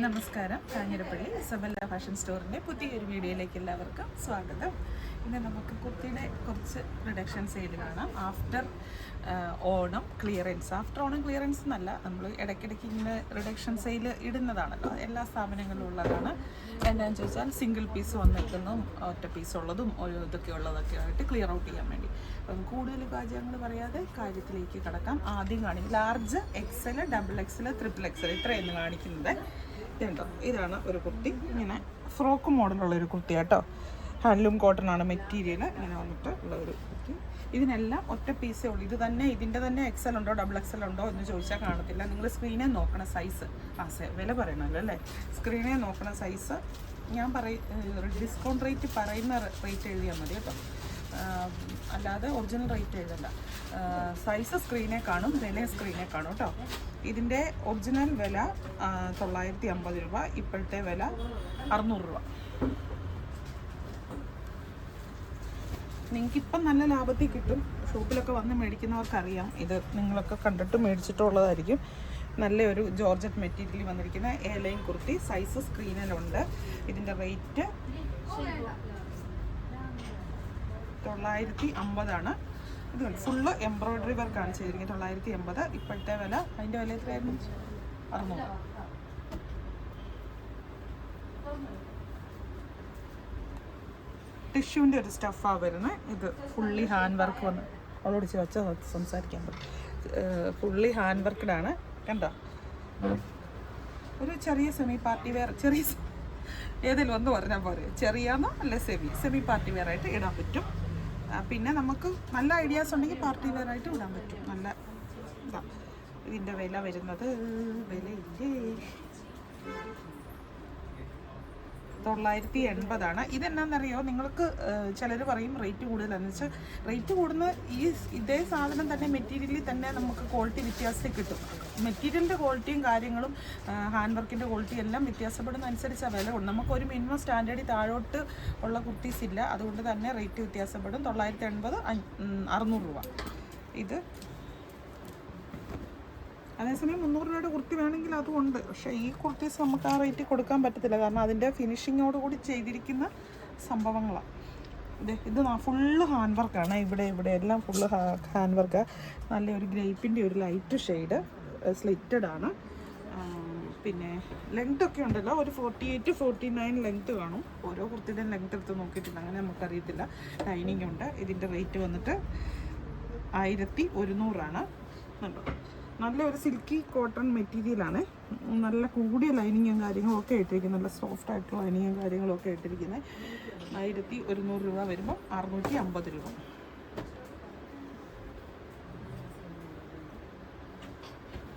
നമസ്കാരം. Kanjirappally Isabella fashion സ്റ്റോറിൻ്റെ പുതിയൊരു വീഡിയോയിലേക്ക് എല്ലാവർക്കും സ്വാഗതം. ഇന്ന് നമുക്ക് കുർത്തിയുടെ കുറച്ച് റിഡക്ഷൻ സെയിൽ കാണാം. After Onam clearance. After Onam clearance എന്നല്ല, നമ്മൾ ഇടയ്ക്കിടയ്ക്ക് ഇങ്ങനെ റിഡക്ഷൻ സെയിൽ ഇടുന്നതാണല്ലോ, എല്ലാ സ്ഥാപനങ്ങളിലും ഉള്ളതാണ്. എന്താണെന്ന് ചോദിച്ചാൽ സിംഗിൾ പീസ് വന്നിരിക്കുന്നതും ഒറ്റ പീസ് ഉള്ളതും ഒരു ഇതൊക്കെ ഉള്ളതൊക്കെ ആയിട്ട് ക്ലിയർ ഔട്ട് ചെയ്യാൻ വേണ്ടി. അപ്പം കൂടുതൽ കാര്യങ്ങൾ പറയാതെ കാര്യത്തിലേക്ക് കടക്കാം. ആദ്യം കാണിക്കും large, XL, double XL, triple XL ഇത്രയെന്ന് കാണിക്കുന്നത്. ഇതുണ്ടോ, ഇതാണ് ഒരു കുർത്തി. ഇങ്ങനെ ഫ്രോക്ക് മോഡലുള്ള ഒരു കുർത്തി കേട്ടോ. ഹാൻഡ്ലൂം കോട്ടൺ ആണ് മെറ്റീരിയൽ. ഇങ്ങനെ വന്നിട്ട് ഉള്ള ഒരു കുർത്തി. ഇതിനെല്ലാം ഒറ്റ പീസേ ഉള്ളൂ. ഇത് തന്നെ, ഇതിൻ്റെ തന്നെ എക്സൽ ഉണ്ടോ ഡബിൾ എക്സൽ ഉണ്ടോ എന്ന് ചോദിച്ചാൽ കാണത്തില്ല. നിങ്ങൾ സ്ക്രീനിൽ നോക്കണ സൈസ്, വില പറയണമല്ലോ അല്ലേ, സ്ക്രീനിൽ നോക്കണ സൈസ് ഞാൻ ഡിസ്കൗണ്ട് റേറ്റ് പറയുന്ന റേറ്റ് എഴുതിയാൽ മതി കേട്ടോ, അല്ലാതെ ഒറിജിനൽ റേറ്റ് എഴുതല്ല. സൈസ് സ്ക്രീനെ കാണും, വില സ്ക്രീനെ കാണും കേട്ടോ. ഇതിൻ്റെ ഒറിജിനൽ വില 950 രൂപ, ഇപ്പോഴത്തെ വില 600 രൂപ. നിങ്ങൾക്കിപ്പം നല്ല ലാഭത്തിൽ കിട്ടും. ഷോപ്പിലൊക്കെ വന്ന് മേടിക്കുന്നവർക്കറിയാം, ഇത് നിങ്ങളൊക്കെ കണ്ടിട്ട് മേടിച്ചിട്ടുള്ളതായിരിക്കും. നല്ലൊരു ജോർജറ്റ് മെറ്റീരിയൽ വന്നിരിക്കുന്ന എ ലൈൻ കുർത്തി. സൈസ് സ്ക്രീനിലുണ്ട്. ഇതിൻ്റെ റേറ്റ് 950. ഇത് ഫുള്ള് എംബ്രോയ്ഡറി വർക്കാണ് ചെയ്തിരിക്കുന്നത്. 980. ഇപ്പോഴത്തെ വില, അതിൻ്റെ വില എത്രയായിരുന്നു? 600. ടിഷ്യൂവിൻ്റെ ഒരു സ്റ്റഫാണ് വരുന്നത്. ഇത് ഫുള്ളി ഹാൻഡ് വർക്ക് വന്ന് അവളോട് വെച്ചാൽ സംസാരിക്കാൻ പറ്റും. ഫുള്ളി ഹാൻഡ് വർക്കഡാണ്. കണ്ടോ, ഒരു ചെറിയ സെമി പാർട്ടി വെയർ, ചെറിയ ഏതെങ്കിലും ഒന്ന് പറഞ്ഞാൽ പോരെ, ചെറിയാന്നോ അല്ലെ സെമി പാർട്ടി വെയർ ആയിട്ട് ഇടാൻ പറ്റും. പിന്നെ നമുക്ക് നല്ല ഐഡിയാസ് ഉണ്ടെങ്കിൽ പാർട്ടി വെയർ ആയിട്ട് ഇടാൻ പറ്റും. നല്ല ഇതാ. ഇതിൻ്റെ വില വരുന്നത്, വിലയില്ലേ, 980. ഇതെന്നാണെന്നറിയോ, നിങ്ങൾക്ക് ചിലർ പറയും റേറ്റ് കൂടുതലാണെന്ന് വെച്ചാൽ, റേറ്റ് കൂടുന്ന ഇതേ സാധനം തന്നെ മെറ്റീരിയലിൽ തന്നെ നമുക്ക് ക്വാളിറ്റി വ്യത്യാസത്തിൽ കിട്ടും. മെറ്റീരിയലിൻ്റെ ക്വാളിറ്റിയും കാര്യങ്ങളും ഹാൻഡ് വർക്കിൻ്റെ ക്വാളിറ്റി എല്ലാം വ്യത്യാസപ്പെടുന്ന അനുസരിച്ചാണ് വില ഉണ്ട്. നമുക്കൊരു മിനിമം സ്റ്റാൻഡേർഡിൽ താഴോട്ട് ഉള്ള കുർത്തീസ് ഇല്ല, അതുകൊണ്ട് തന്നെ റേറ്റ് വ്യത്യാസപ്പെടും. 980, 600 രൂപ. ഇത് അതേസമയം 300 രൂപയുടെ കുർത്തി വേണമെങ്കിൽ അതുകൊണ്ട്, പക്ഷേ ഈ കുർത്തീസ് നമുക്ക് ആ റേറ്റ് കൊടുക്കാൻ പറ്റത്തില്ല, കാരണം അതിൻ്റെ ഫിനിഷിങ്ങോട് കൂടി ചെയ്തിരിക്കുന്ന സംഭവങ്ങളാണ്. ഇത് ഫുള്ള് ഹാൻഡ് വർക്കാണ്. ഇവിടെ എല്ലാം ഫുള്ള് ഹാൻഡ് വർക്കാണ്. നല്ലൊരു ഗ്രേപ്പിൻ്റെ ഒരു ലൈറ്റ് ഷെയ്ഡ്, സ്ലിറ്റഡ് ആണ്. പിന്നെ ലെങ്ത് ഒക്കെ ഉണ്ടല്ലോ, ഒരു 48, 49 ലെങ്ത് കാണും. ഓരോ കുർത്തിയുടെയും ലെങ്ത് എടുത്ത് നോക്കിയിട്ടില്ല, അങ്ങനെ നമുക്കറിയത്തില്ല. ലൈനിങ് ഉണ്ട്. ഇതിൻ്റെ റേറ്റ് വന്നിട്ട് 1100 കണ്ടോ. നല്ലൊരു സിൽക്കി കോട്ടൺ മെറ്റീരിയലാണ്. നല്ല കൂടിയ ലൈനിങ്ങും കാര്യങ്ങളും ഒക്കെ ഇട്ടിരിക്കുന്നത്, നല്ല സോഫ്റ്റ് ആയിട്ടുള്ള ലൈനിങ്ങും കാര്യങ്ങളും ഒക്കെ ഇട്ടിരിക്കുന്നത്. 1100 രൂപ വരുമ്പോൾ 650 രൂപ.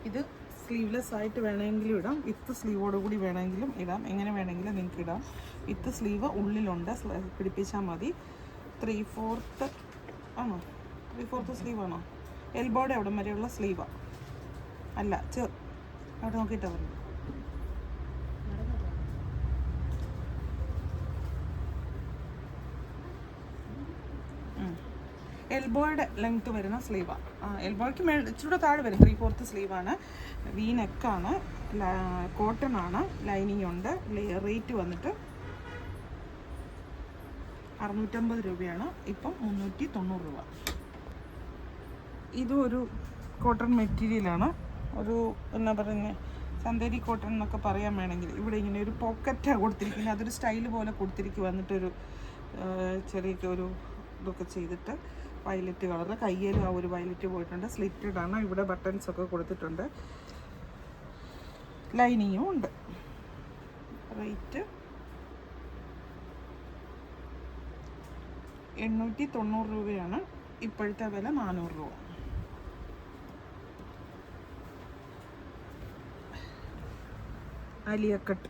ഇത് സ്ലീവ്ലെസ് ആയിട്ട് വേണമെങ്കിലും ഇടാം, വിത്ത് സ്ലീവോട് കൂടി വേണമെങ്കിലും ഇടാം, എങ്ങനെ വേണമെങ്കിലും നിങ്ങൾക്ക് ഇടാം. വിത്ത് സ്ലീവ് ഉള്ളിലുണ്ട്, പിടിപ്പിച്ചാൽ മതി. 3/4 ആണോ, 3/4 സ്ലീവാണോ? എൽബോയുടെ അവിടം വരെയുള്ള സ്ലീവാണ്, അല്ല അവിടെ നോക്കിയിട്ടാണ് പറഞ്ഞു. എൽബോയുടെ ലെങ്ത്ത് വരുന്ന സ്ലീവാണ്. എൽബോയ്ക്ക് ഇച്ചിരി താഴെ വരും. 3/4 സ്ലീവാണ്. വി നെക്കാണ്, കോട്ടൺ ആണ്, ലൈനിങ് ഉണ്ട്. റേറ്റ് വന്നിട്ട് 650 രൂപയാണ്, ഇപ്പം 390 രൂപ. ഇതും ഒരു കോട്ടൺ മെറ്റീരിയലാണ്. ഒരു എന്നാ പറയുന്നത്, ചന്തേരി കോട്ടൺ എന്നൊക്കെ പറയാൻ വേണമെങ്കിൽ. ഇവിടെ ഇങ്ങനെ ഒരു പോക്കറ്റാണ് കൊടുത്തിരിക്കുന്നത്, അതൊരു സ്റ്റൈല് പോലെ കൊടുത്തിരിക്കുക. വന്നിട്ടൊരു ചെറിയ ഒരു ഇതൊക്കെ ചെയ്തിട്ട് വയലറ്റ് കളർ, കയ്യിലും ആ ഒരു വയലറ്റ് പോയിട്ടുണ്ട്. സ്ലിറ്റഡ് ആണ്. ഇവിടെ ബട്ടൺസ് ഒക്കെ കൊടുത്തിട്ടുണ്ട്, ലൈനിങ്ങും ഉണ്ട്. റേറ്റ് 890 രൂപയാണ്, ഇപ്പോഴത്തെ വില 400 രൂപ. അലിയക്കട്ട്,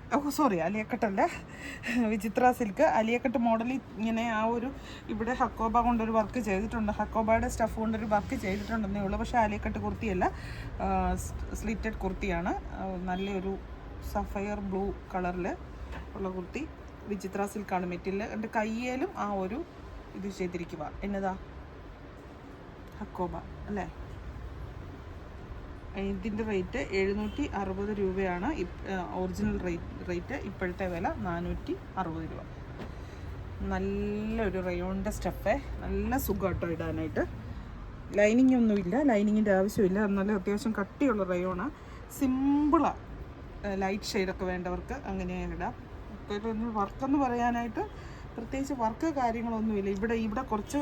അലിയക്കട്ടല്ല, വിചിത്ര സിൽക്ക് അലിയക്കട്ട് മോഡലിൽ ഇങ്ങനെ ആ ഒരു ഇവിടെ ഹക്കോബ കൊണ്ടൊരു വർക്ക് ചെയ്തിട്ടുണ്ട്. ഹക്കോബയുടെ സ്റ്റഫ് കൊണ്ടൊരു വർക്ക് ചെയ്തിട്ടുണ്ടെന്നേ ഉള്ളൂ, പക്ഷേ അലിയക്കട്ട് കുർത്തിയല്ല, സ്ലിറ്റഡ് കുർത്തിയാണ്. നല്ലൊരു സഫയർ ബ്ലൂ കളറിൽ ഉള്ള കുർത്തി. വിചിത്ര സിൽക്കാണ് മെറ്റീരിയൽ. എൻ്റെ കയ്യിലും ആ ഒരു ഇത് ചെയ്തിരിക്കുക. എന്നതാ, ഹക്കോബ അല്ലേ, ഇതിൻ്റെ റേറ്റ് 760 രൂപയാണ്. Original rate. ഇപ്പോഴത്തെ വില 460 രൂപ. നല്ലൊരു റയോണിൻ്റെ സ്റ്റഫേ, നല്ല സുഖമാട്ടോ ഇടാനായിട്ട്. ലൈനിങ് ഒന്നുമില്ല, ലൈനിങ്ങിൻ്റെ ആവശ്യമില്ല. എന്നാലും അത്യാവശ്യം കട്ടിയുള്ള റയോണാണ്. സിമ്പിളാണ്. ലൈറ്റ് ഷെയ്ഡൊക്കെ വേണ്ടവർക്ക് അങ്ങനെ ഇടാം. വർക്കെന്ന് പറയാനായിട്ട് പ്രത്യേകിച്ച് വർക്ക് കാര്യങ്ങളൊന്നുമില്ല. ഇവിടെ കുറച്ച്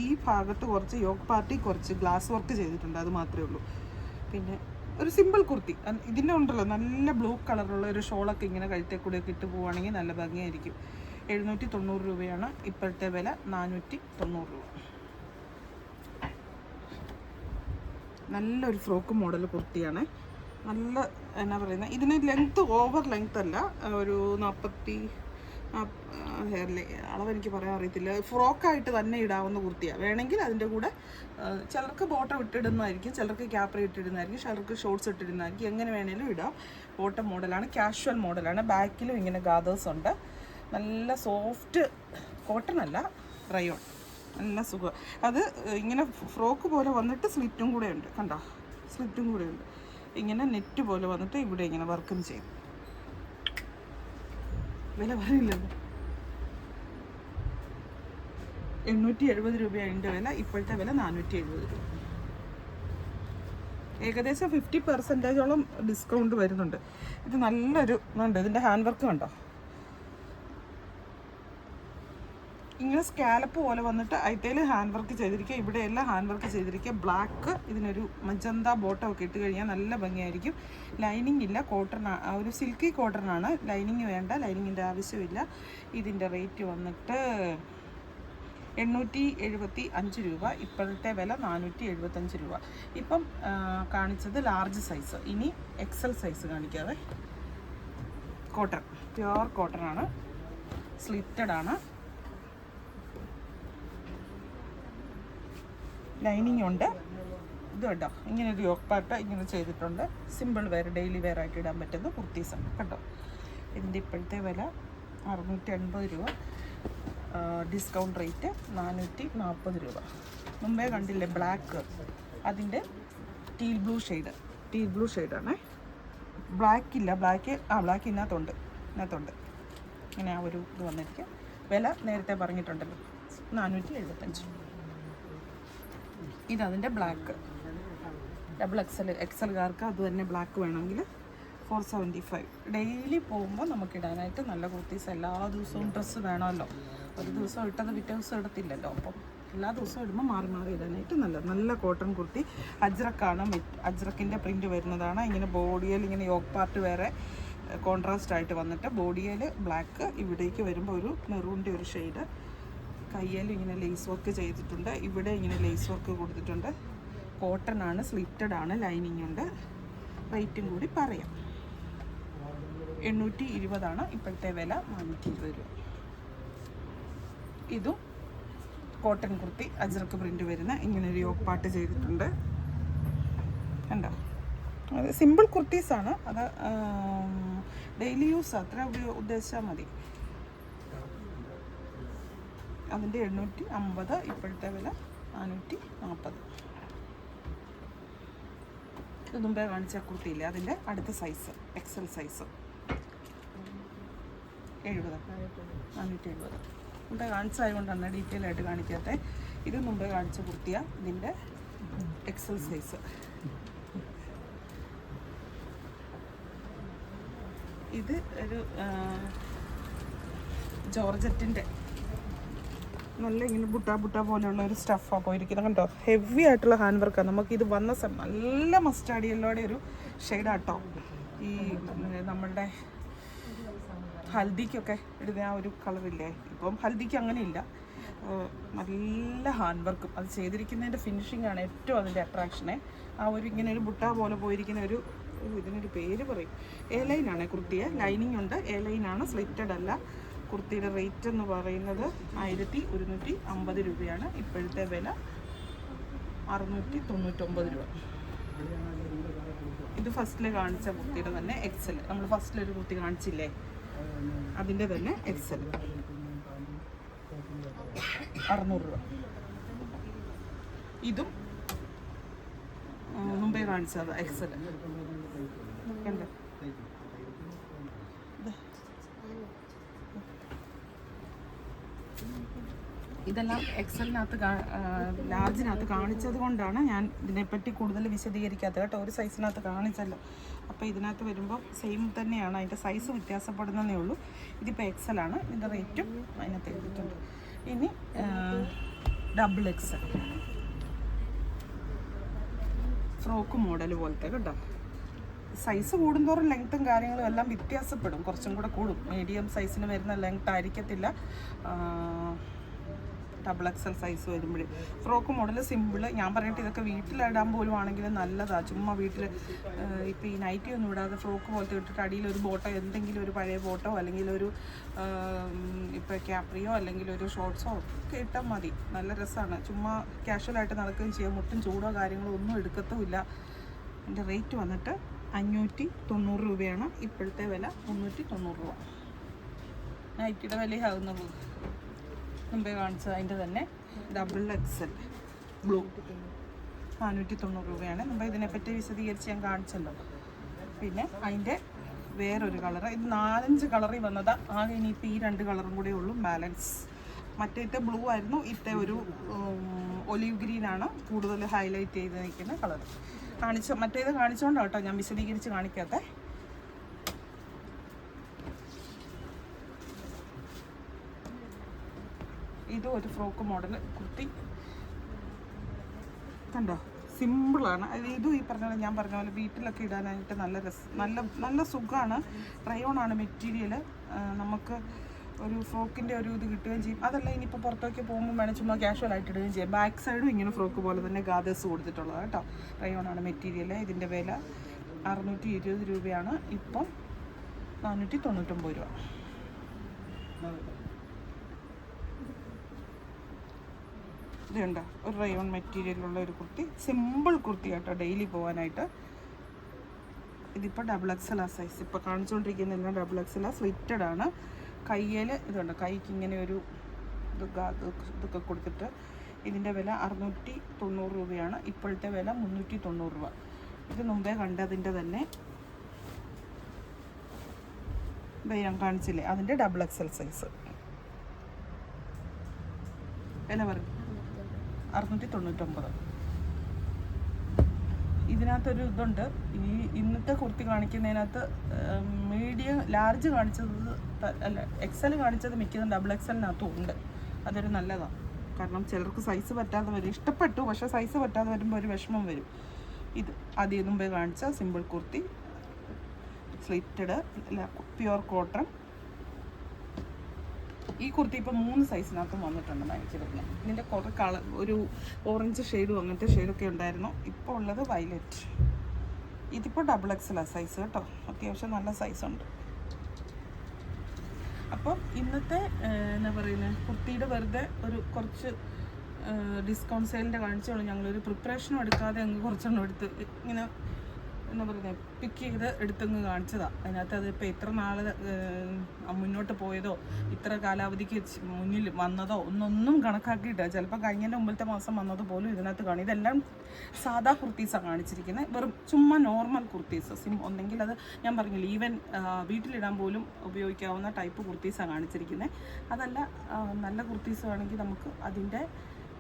ഈ ഭാഗത്ത് കുറച്ച് യോഗ് പാർട്ടി കുറച്ച് ഗ്ലാസ് വർക്ക് ചെയ്തിട്ടുണ്ട്, അത് മാത്രമേ ഉള്ളൂ. പിന്നെ ഒരു സിമ്പിൾ കുർത്തി. ഇതിൻ്റെ ഉണ്ടല്ലോ നല്ല ബ്ലൂ കളറുള്ള ഒരു ഷോളൊക്കെ ഇങ്ങനെ കഴുത്തേ കൂടെയൊക്കെ ഇട്ട് പോവുകയാണെങ്കിൽ നല്ല ഭംഗിയായിരിക്കും. 790 രൂപയാണ്. ഇപ്പോഴത്തെ വില 490 രൂപ. നല്ലൊരു ഫ്രോക്ക് മോഡൽ കുർത്തിയാണ്. നല്ല എന്നാ പറയുന്നത്, ഇതിന് ലെങ്ത്ത് ഓവർ ലെങ്ത്ത് അല്ല, ഒരു 40 അളവെനിക്ക് പറയാൻ അറിയത്തില്ല. ഫ്രോക്കായിട്ട് തന്നെ ഇടാവുന്ന കുർത്തിയാണ്. വേണമെങ്കിൽ അതിൻ്റെ കൂടെ ചിലർക്ക് ബോട്ടം ഇട്ടിടുന്നതായിരിക്കും, ചിലർക്ക് ക്യാപ്രി ഇട്ടിടുന്നതായിരിക്കും, ചിലർക്ക് ഷോർട്ട്സ് ഇട്ടിടുന്നതായിരിക്കും. എങ്ങനെ വേണമെങ്കിലും ഇടാം. ബോട്ടം മോഡലാണ്, കാഷ്വൽ മോഡലാണ്. ബാക്കിലും ഇങ്ങനെ ഗാദേഴ്സ് ഉണ്ട്. നല്ല സോഫ്റ്റ് കോട്ടൺ അല്ല, റയോൺ. നല്ല സുഖം. അത് ഇങ്ങനെ ഫ്രോക്ക് പോലെ വന്നിട്ട് സ്ലിറ്റും കൂടെ ഉണ്ട്. കണ്ടോ, സ്ലിറ്റും കൂടെ ഉണ്ട്. ഇങ്ങനെ നെറ്റ് പോലെ വന്നിട്ട് ഇവിടെ ഇങ്ങനെ വർക്കും ചെയ്യും. വില പറയില്ലല്ലോ. 870 രൂപയാണ് അതിൻ്റെ വില. ഇപ്പോഴത്തെ വില 470 രൂപ. ഏകദേശം 50% ഡിസ്കൗണ്ട് വരുന്നുണ്ട്. ഇത് നല്ലൊരു ഉണ്ട്. ഇതിൻ്റെ ഹാൻഡ് വർക്ക് കണ്ടോ, ഇങ്ങനെ സ്കാലപ്പ് പോലെ വന്നിട്ട് അതിൽ ഹാൻഡ് വർക്ക് ചെയ്തിരിക്കുക. ഇവിടെയെല്ലാം ഹാൻഡ് വർക്ക് ചെയ്തിരിക്കുക. ബ്ലാക്ക് ഇതിനൊരു മജന്ത ബോട്ടം ഒക്കെ ഇട്ട് കഴിഞ്ഞാൽ നല്ല ഭംഗിയായിരിക്കും. ലൈനിങ് ഇല്ല, കോട്ടൺ, ഒരു സിൽക്കി കോട്ടൺ ആണ്. ലൈനിങ് വേണ്ട, ലൈനിങ്ങിൻ്റെ ആവശ്യമില്ല. ഇതിൻ്റെ റേറ്റ് വന്നിട്ട് 875 രൂപ. ഇപ്പോഴത്തെ വില 475 രൂപ. ഇപ്പം കാണിച്ചത് ലാർജ് സൈസ്. ഇനി എക്സൽ സൈസ് കാണിക്കാതെ. കോട്ടൺ, പ്യുവർ കോട്ടൺ ആണ്, സ്ലിറ്റഡ് ആണ്. ലൈനിങ് ഉണ്ട്. ഇത് കേട്ടോ, ഇങ്ങനെ ഒരു യോക്ക് പാർട്ട് ഇങ്ങനെ ചെയ്തിട്ടുണ്ട്. സിമ്പിൾ വെയർ, ഡെയിലി വെയർ ആയിട്ട് ഇടാൻ പറ്റുന്ന കുർത്തീസാണ് കേട്ടോ. ഇതിൻ്റെ ഇപ്പോഴത്തെ വില 680 രൂപ. ഡിസ്കൗണ്ട് റേറ്റ് 440 രൂപ. മുമ്പേ കണ്ടില്ലേ ബ്ലാക്ക്, അതിൻ്റെ ടീൽ ബ്ലൂ ഷെയ്ഡാണ്. ബ്ലാക്ക് ഇല്ല, ബ്ലാക്ക് ഇതിനകത്തുണ്ട്. ഇങ്ങനെ ആ ഒരു ഇത് വന്നിരിക്കും. വില നേരത്തെ പറഞ്ഞിട്ടുണ്ടല്ലോ, 475. ഇതതിൻ്റെ ബ്ലാക്ക്. ഡബിൾ എക്സൽകാർക്ക് അത് തന്നെ ബ്ലാക്ക് വേണമെങ്കിൽ 475. ഡെയിലി പോകുമ്പോൾ നമുക്കിടാനായിട്ട് നല്ല കുർത്തീസ്. എല്ലാ ദിവസവും ഡ്രസ്സ് വേണമല്ലോ. ഒരു ദിവസം ഇട്ടത് പിറ്റേ ദിവസം ഇടത്തില്ലല്ലോ. അപ്പം എല്ലാ ദിവസവും ഇടുമ്പോൾ മാറി ഇടാനായിട്ട് നല്ല കോട്ടൺ കുർത്തി. അജ്രക്കാണ്, അജ്രക്കിൻ്റെ പ്രിൻറ്റ് വരുന്നതാണ്. ഇങ്ങനെ ബോഡിയിൽ ഇങ്ങനെ യോക്ക് പാർട്ട് വേറെ കോൺട്രാസ്റ്റ് ആയിട്ട് വന്നിട്ട് ബോഡിയിൽ ബ്ലാക്ക്, ഇവിടേക്ക് വരുമ്പോൾ ഒരു മെറൂണിൻ്റെ ഒരു ഷെയ്ഡ്. കയ്യിൽ ഇങ്ങനെ ലേസ് വർക്ക് ചെയ്തിട്ടുണ്ട്. ഇവിടെ ഇങ്ങനെ ലേസ് വർക്ക് കൊടുത്തിട്ടുണ്ട്. കോട്ടൺ ആണ്, സ്ലിറ്റഡ് ആണ്, ലൈനിങ് ഉണ്ട്. റേറ്റും കൂടി പറയാം. 820 ഇപ്പോഴത്തെ വില. 420 രൂപ. ഇതും കോട്ടൺ കുർത്തി, അജ്രക്ക് പ്രിൻ്റ് വരുന്ന ഇങ്ങനെ ഒരു യോക്ക് പാർട്ട് ചെയ്തിട്ടുണ്ട്. കണ്ടോ, അത് സിമ്പിൾ കുർത്തീസാണ്. അത് ഡെയിലി യൂസ് അത്ര ഉദ്ദേശിച്ചാൽ മതി. അതിൻ്റെ 850. ഇപ്പോഴത്തെ വില 440. ഇത് മുമ്പേ കാണിച്ച കുർത്തിയില്ല, അതിൻ്റെ അടുത്ത സൈസ് എക്സൽ സൈസ് 70. 470. മുമ്പേ കാണിച്ചതുകൊണ്ടാണ് ഡീറ്റെയിൽ ആയിട്ട് കാണിക്കാത്തത്. ഇത് മുമ്പേ കാണിച്ച കുർത്തിയാണ്. ഇതിൻ്റെ എക്സൽ സൈസ്. ഇത് ഒരു ജോർജറ്റിൻ്റെ നല്ല ഇങ്ങനെ ബുട്ട പോലെയുള്ള ഒരു സ്റ്റഫാണ് പോയിരിക്കുന്നത്. കണ്ടോ, ഹെവി ആയിട്ടുള്ള ഹാൻഡ് വർക്കാണ്. നമുക്കിത് വന്ന നല്ല മസ്റ്റാർഡ് യെല്ലോയുടെ ഒരു ഷെയ്ഡാട്ടോ. ഈ നമ്മളുടെ ഹൽദിക്കൊക്കെ ഇടുന്ന ആ ഒരു കളറില്ലേ, ഇപ്പം ഹൽദിക്ക് അങ്ങനെയില്ല. നല്ല ഹാൻഡ് വർക്കും അത് ചെയ്തിരിക്കുന്നതിൻ്റെ ഫിനിഷിംഗ് ആണ് ഏറ്റവും അതിൻ്റെ അട്രാക്ഷനെ. ആ ഒരു ഇങ്ങനെ ഒരു ബുട്ട പോലെ പോയിരിക്കുന്ന ഒരു, ഇതിനൊരു പേര് പറയും, എ-ലൈനാണ് കുർത്തിയെ. ലൈനിങ് ഉണ്ട്, എ-ലൈനാണ്, സ്ലിറ്റഡ് അല്ല. കുർത്തിയുടെ റേറ്റ് എന്ന് പറയുന്നത് 1150 രൂപയാണ്. ഇപ്പോഴത്തെ വില 699 രൂപ. ഇത് ഫസ്റ്റിൽ കാണിച്ച കുർത്തിയുടെ തന്നെ എക്സൽ. നമ്മൾ ഫസ്റ്റിലൊരു കുർത്തി കാണിച്ചില്ലേ, അതിൻ്റെ തന്നെ എക്സൽ 600 രൂപ. ഇതും മുമ്പേ കാണിച്ചത് എക്സൽ കണ്ടോ. ഇതെല്ലാം എക്സലിനകത്ത് ലാർജിനകത്ത് കാണിച്ചത് കൊണ്ടാണ് ഞാൻ ഇതിനെപ്പറ്റി കൂടുതൽ വിശദീകരിക്കാത്തത് കേട്ടോ. ഒരു സൈസിനകത്ത് കാണിച്ചല്ലോ, അപ്പോൾ ഇതിനകത്ത് വരുമ്പോൾ സെയിം തന്നെയാണ്, അതിൻ്റെ സൈസ് വ്യത്യാസപ്പെടുന്നതേ ഉള്ളൂ. ഇതിപ്പോൾ എക്സലാണ്, ഇതിൻ്റെ റേറ്റും അതിനകത്ത് എഴുതിയിട്ടുണ്ട്. ഇനി ഡബിൾ എക്സൽ ഫ്രോക്ക് മോഡൽ പോലത്തെ കേട്ടോ. സൈസ് കൂടുന്തോറും ലെങ്ത്തും കാര്യങ്ങളും എല്ലാം വ്യത്യാസപ്പെടും, കുറച്ചും കൂടെ കൂടും. മീഡിയം സൈസിന് വരുന്ന ലെങ്ത് ആയിരിക്കത്തില്ല ഡബിൾ എക്സൽ സൈസ് വരുമ്പോഴേ. ഫ്രോക്ക് മോഡൽ സിമ്പിള്, ഞാൻ പറയട്ടെ ഇതൊക്കെ വീട്ടിലിടാൻ പോലും ആണെങ്കിലും നല്ലതാണ്. ചുമ്മാ വീട്ടിൽ ഇപ്പോൾ ഈ നൈറ്റി ഒന്നും ഇടാതെ ഫ്രോക്ക് പോലത്തെ ഇട്ടിട്ട് അടിയിൽ ഒരു ബോട്ടോ, എന്തെങ്കിലും ഒരു പഴയ ബോട്ടോ അല്ലെങ്കിൽ ഒരു ഇപ്പോൾ ക്യാപ്രിയോ അല്ലെങ്കിൽ ഒരു ഷോർട്ട്സോ ഒക്കെ ഇട്ടാൽ മതി, നല്ല രസമാണ്. ചുമ്മാ കാഷ്വലായിട്ട് നടക്കുകയും ചെയ്യാം, മുട്ടും ചൂടോ കാര്യങ്ങളോ ഒന്നും എടുക്കത്തുമില്ല. എൻ്റെ റേറ്റ് വന്നിട്ട് 590 രൂപയാണ്, ഇപ്പോഴത്തെ വില 390 രൂപ. നൈറ്റിയുടെ വിലയാകുന്നുള്ളൂ. മുമ്പേ കാണിച്ചത് അതിൻ്റെ തന്നെ ഡബിൾ എക്സൽ ബ്ലൂ 490 രൂപയാണ്. മുമ്പ് ഇതിനെപ്പറ്റി വിശദീകരിച്ച് ഞാൻ കാണിച്ചല്ലോ. പിന്നെ അതിൻ്റെ വേറൊരു കളറ്, ഇത് 4-5 കളറിൽ വന്നതാണ്. ആകെ ഇനിയിപ്പോൾ ഈ 2 കളറും കൂടെ ഉള്ളൂ ബാലൻസ്. മറ്റേത്തെ ബ്ലൂ ആയിരുന്നു, ഇത്തെ ഒരു ഒലിവ് ഗ്രീനാണ് കൂടുതൽ ഹൈലൈറ്റ് ചെയ്ത് നിൽക്കുന്ന കളർ. മറ്റേത് കാണിച്ചുകൊണ്ടാണ് കേട്ടോ ഞാൻ വിശദീകരിച്ച് കാണിക്കാത്ത. ഇതും ഒരു ഫ്രോക്ക് മോഡൽ കുർത്തി കണ്ടോ, സിമ്പിളാണ്. ഇതും ഈ പറഞ്ഞ പോലെ ഞാൻ പറഞ്ഞ പോലെ വീട്ടിലൊക്കെ ഇടാനായിട്ട് നല്ല സുഖമാണ്. റയോൺ ആണ് മെറ്റീരിയൽ. നമുക്ക് ഒരു ഫ്രോക്കിൻ്റെ ഒരു ഇത് കിട്ടുകയും ചെയ്യും. അതല്ല ഇനിയിപ്പോൾ പുറത്തേക്ക് പോകുമ്പോൾ വേണം ചുമ്മാ കാഷ്വലായിട്ട് ഇടുകയും ചെയ്യും. ബാക്ക് സൈഡും ഇങ്ങനെ ഫ്രോക്ക് പോലെ തന്നെ ഗാദേഴ്സ് കൊടുത്തിട്ടുള്ളത് കേട്ടോ. റയോൺ ആണ് മെറ്റീരിയൽ. ഇതിൻ്റെ വില 620 രൂപയാണ്, ഇപ്പം 499 രൂപ. ഇതുണ്ട് ഒരു റയോൺ മെറ്റീരിയലുള്ള ഒരു കുർത്തി, സിമ്പിൾ കുർത്തി കേട്ടോ, ഡെയിലി പോകാനായിട്ട്. ഇതിപ്പോൾ ഡബിൾ എക്സൽ ആ സൈസ്, ഇപ്പോൾ കാണിച്ചുകൊണ്ടിരിക്കുന്നതെല്ലാം ഡബിൾ എക്സൽ ആ, സ്ലിറ്റഡ് ആണ്. കയ്യിൽ ഇതുണ്ട്, കൈക്ക് ഇങ്ങനെ ഒരു ഇതൊക്കെ കൊടുത്തിട്ട്. ഇതിൻ്റെ വില 690 രൂപയാണ്, ഇപ്പോഴത്തെ വില 390 രൂപ. ഇത് മുമ്പേ കണ്ടതിൻ്റെ തന്നെ ഞാൻ കാണിച്ചില്ലേ, അതിൻ്റെ ഡബിൾ എക്സൽ സൈസ്. വില പറഞ്ഞു 699. ഇതിനകത്തൊരു ഇതുണ്ട്, ഈ ഇന്നത്തെ കുർത്തി കാണിക്കുന്നതിനകത്ത് മീഡിയം ലാർജ് കാണിച്ചത് അല്ല, എക്സൽ കാണിച്ചത് മിക്കതും ഡബിൾ എക്സലിനകത്തും ഉണ്ട്. അതൊരു നല്ലതാണ്, കാരണം ചിലർക്ക് സൈസ് പറ്റാതെ വരും. ഇഷ്ടപ്പെട്ടു, പക്ഷേ സൈസ് പറ്റാതെ വരുമ്പോൾ ഒരു വിഷമം വരും. ഇത് ആദ്യം മുമ്പേ കാണിച്ച simple kurti, slitted pure cotton. ഈ കുർത്തി ഇപ്പോൾ 3 സൈസിനകത്തും വന്നിട്ടുണ്ട് എനിക്ക് തോന്നുന്നത്. ഇതിൻ്റെ കുറേ ഒരു ഓറഞ്ച് ഷെയ്ഡും അങ്ങനത്തെ ഷെയ്ഡൊക്കെ ഉണ്ടായിരുന്നു. ഇപ്പോൾ ഉള്ളത് വയലറ്റ്. ഇതിപ്പോൾ ഡബിൾ എക്സലാണ് സൈസ് കേട്ടോ, അത്യാവശ്യം നല്ല സൈസുണ്ട്. അപ്പം ഇന്നത്തെ എന്താ പറയുന്നത്, കുർത്തിയുടെ വെറുതെ ഒരു കുറച്ച് ഡിസ്കൗണ്ട് സെയിലിൻ്റെ കാണിച്ചുള്ളൂ. ഞങ്ങളൊരു പ്രിപ്പറേഷനും എടുക്കാതെ അങ്ങ് കുറച്ചെണ്ണം എടുത്ത് ഇങ്ങനെ എന്താ പറയുന്നത് പിക്ക് ചെയ്ത് എടുത്തങ്ങ് കാണിച്ചതാണ്. അതിനകത്ത് അതിപ്പോൾ എത്ര നാൾ മുന്നോട്ട് പോയതോ ഇത്ര കാലാവധിക്ക് മുന്നിൽ വന്നതോ ഒന്നും കണക്കാക്കിയിട്ടില്ല. ചിലപ്പോൾ കഴിഞ്ഞതിൻ്റെ മുമ്പിലത്തെ മാസം വന്നത് പോലും ഇതിനകത്ത് കാണും. ഇതെല്ലാം സാധാ കുർത്തീസാണ് കാണിച്ചിരിക്കുന്നത്, വെറും ചുമ്മാ നോർമൽ കുർത്തീസ്. ഒന്നെങ്കിൽ അത് ഞാൻ പറഞ്ഞില്ല, ഈവൻ വീട്ടിലിടാൻ പോലും ഉപയോഗിക്കാവുന്ന ടൈപ്പ് കുർത്തീസാണ് കാണിച്ചിരിക്കുന്നത്. അതല്ല നല്ല കുർത്തീസ് വേണമെങ്കിൽ നമുക്ക് അതിൻ്റെ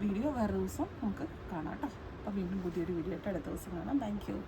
വീഡിയോ വേറെ ദിവസം നമുക്ക് കാണാം കേട്ടോ. അപ്പോൾ വീണ്ടും പുതിയൊരു വീഡിയോ ആയിട്ട് അടുത്ത ദിവസം കാണാം. Thank you.